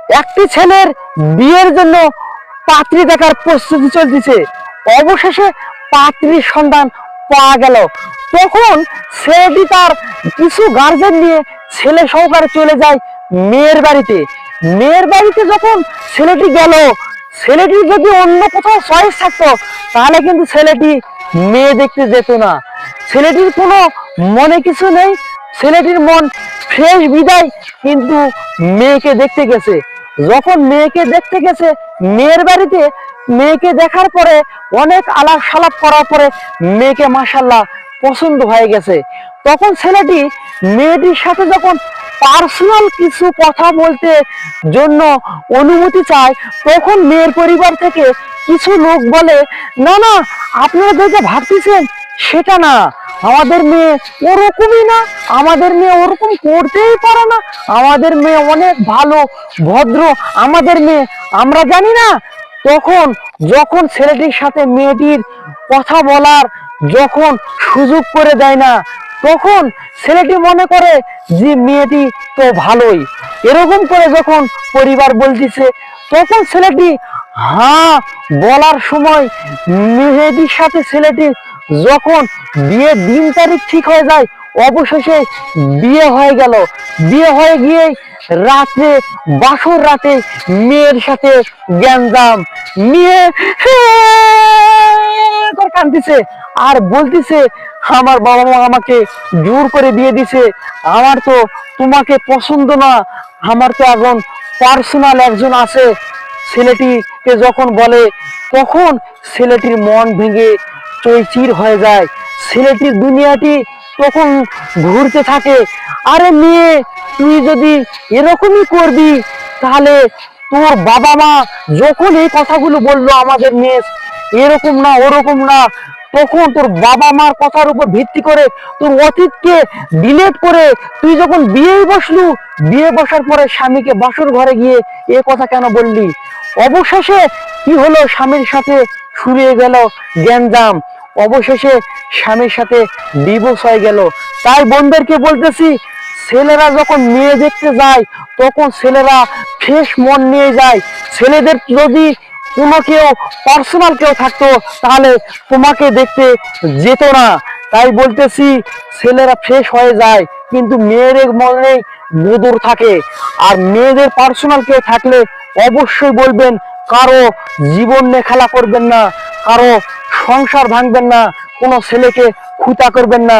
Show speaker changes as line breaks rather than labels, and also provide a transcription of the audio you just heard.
একটি ছেলের বিয়ের জন্য পাত্রী দেখার প্রস্তুতি চলতেছে। অবশেষে পাত্রীর সন্ধান পাওয়া গেল। তখন ছেলেটি তার কিছু গার্জেন নিয়ে ছেলে সহকারে চলে যায় মেয়ের বাড়িতে। মেয়ের বাড়িতে যখন ছেলেটি গেল, ছেলেটি যদি অন্য কোথাও চয়েস থাকতো তাহলে কিন্তু ছেলেটি মেয়ে দেখতে যেত না। ছেলেটির কোনো মনে কিছু নেই, ছেলেটির মন ফ্রেশ বিদায় কিন্তু মেয়েকে দেখতে গেছে। যখন মেয়েকে দেখতে গেছে মেয়ের বাড়িতে, মেয়েকে দেখার পরে অনেক আলাপ সালাপ করার পরে মেয়েকে মাশাআল্লাহ পছন্দ হয়ে গেছে। তখন ছেলেটি মেয়েটির সাথে যখন পার্সোনাল কিছু কথা বলতে জন্য অনুমতি চায়, তখন মেয়ের পরিবার থেকে কিছু লোক বলে, না না, আপনারা যেটা ভাবতেছেন সেটা না, আমাদের মেয়ে ওরকমই না, আমাদের মেয়ে ওরকম করতেই পারে না, আমাদের মেয়ে অনেক ভালো ভদ্র, আমাদের মেয়ে আমরা জানি না। তখন যখন ছেলেটির সাথে মেয়েটির কথা বলার যখন সুযোগ করে দেয় না, তখন ছেলেটি মনে করে যে মেয়েটি তো ভালোই। এরকম করে যখন পরিবার বলতেছে, তখন ছেলেটি হ্যাঁ বলার সময় মেয়েটির সাথে ছেলেটির যখন বিয়ের দিন তারিখ ঠিক হয়ে যায়, অবশেষে বিয়ে হয়ে গেল। বিয়ে হয়ে গিয়ে রাত্রে, বাসর রাতে মেয়ের সাথে গ্যাঞ্জাম। মেয়ে করে কাঁদতেছে আর বলতেছে, আমার বাবা মা আমাকে জোর করে বিয়ে দিছে, আমার তো তোমাকে পছন্দ না, আমার তো এখন পার্সোনাল একজন আছে। ছেলেটিকে যখন বলে, তখন ছেলেটির মন ভেঙে চৈচির হয়ে যায়। ছেলেটির দুনিয়াটি তখন ঘুরতে থাকে। আরে মেয়ে, তুই যদি এরকমই করবি তাহলে তোর বাবা মা যখন এই কথাগুলো বললো আমাদের মেয়ে এরকম না ওরকম না, তখন তোর বাবা মার কথার উপর ভিত্তি করে তোর অতীতকে ডিলেট করে তুই যখন বিয়েই বসলু, বিয়ে বসার পরে স্বামীকে বাসর ঘরে গিয়ে এ কথা কেন বললি? অবশেষে কি হলো, স্বামীর সাথে শুরু হয়ে গেল গ্যাঞ্জাম। অবশেষে স্বামীর সাথে ডিভোর্স হয়ে গেল। তাই বোনদেরকে বলতেছি, ছেলেরা যখন মেয়ে দেখতে যায় তখন ছেলেরা ফ্রেশ মন নিয়ে যায়। ছেলেদের যদি কোনো কেউ পার্সোনাল কেউ থাকতো তাহলে তোমাকে দেখতে যেত না। তাই বলতেছি, ছেলেরা ফ্রেশ হয়ে যায় কিন্তু মেয়েদের মনে বদর থাকে। আর মেয়েদের পার্সোনাল কেউ থাকলে অবশ্যই বলবেন, কারো জীবন নিয়ে খেলা করবেন না, কারো সংসার ভাঙবেন না, কোনো ছেলেকে খুঁতা করবেন না।